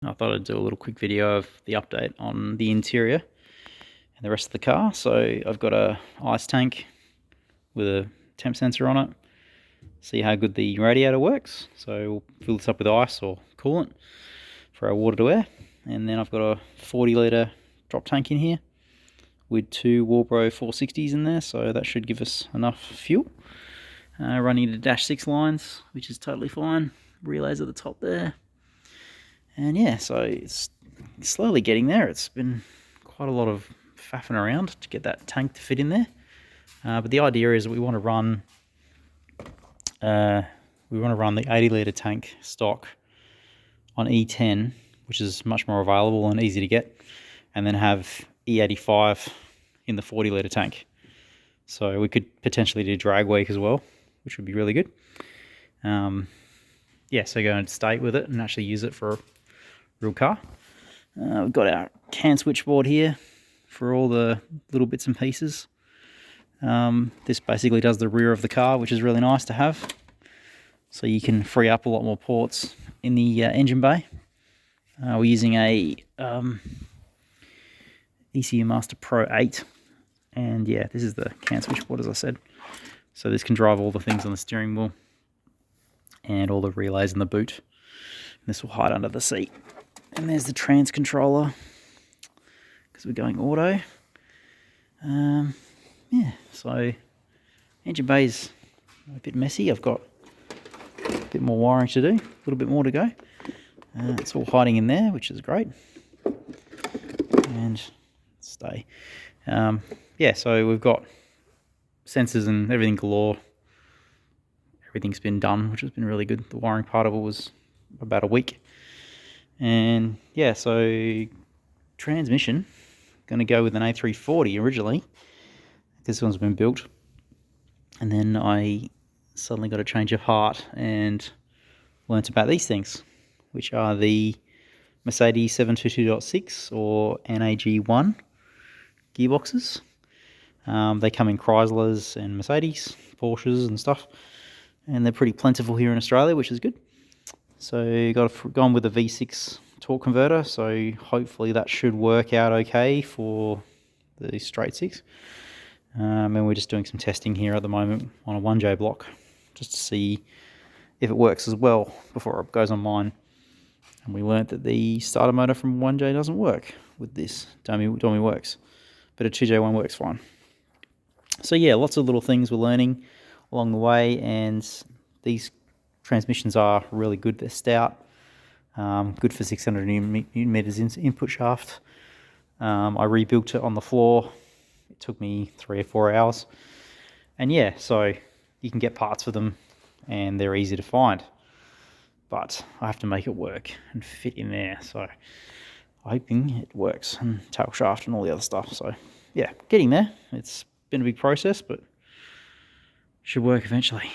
I thought I'd do a little quick video of the update on the interior and the rest of the car. So I've got a ice tank with a temp sensor on it. See how good the radiator works. So we'll fill this up with ice or coolant for our water to air. And then I've got a 40 litre drop tank in here with two Warbro 460s in there, so that should give us enough fuel. Running the dash 6 lines, which is totally fine. Relays at the top there. And yeah, so it's slowly getting there. It's been quite a lot of faffing around to get that tank to fit in there. But the idea is that we want to run the 80 litre tank stock on E10, which is much more available and easy to get, and then have E85 in the 40 litre tank. So we could potentially do drag week as well, which would be really good. Yeah, so go and stay with it and actually use it for a real car. We've got our CAN switchboard here for all the little bits and pieces. This basically does the rear of the car, which is really nice to have. So you can free up a lot more ports in the engine bay. We're using a ECU Master Pro 8. And yeah, this is the CAN switchboard, as I said. So this can drive all the things on the steering wheel and all the relays in the boot. And this will hide under the seat. And there's the trans controller because we're going auto. Yeah, so engine bay's a bit messy. I've got a bit more wiring to do, a little bit more to go. It's all hiding in there, which is great. And stay. Yeah, so we've got sensors and everything galore. Everything's been done, which has been really good. The wiring part of it was about a week. And yeah, so transmission, going to go with an A340 originally. This one's been built. And then I suddenly got a change of heart and learnt about these things, which are the Mercedes 722.6 or NAG1 gearboxes. They come in Chryslers and Mercedes, Porsches and stuff, and they're pretty plentiful here in Australia, which is good. So gone with a V6 torque converter, so hopefully that should work out okay for the straight six. And we're just doing some testing here at the moment on a 1J block, just to see if it works as well before it goes on mine. And we learnt that the starter motor from 1J doesn't work with this. Dummy works, but a 2J1 works fine. So yeah, lots of little things we're learning along the way, and these transmissions are really good. They're stout, good for 600 Newton meters input shaft. I rebuilt it on the floor. It took me 3 or 4 hours. And yeah, so you can get parts for them and they're easy to find. But I have to make it work and fit in there. So I'm hoping it works, and tail shaft and all the other stuff. So yeah, getting there. It's been a big process, but should work eventually.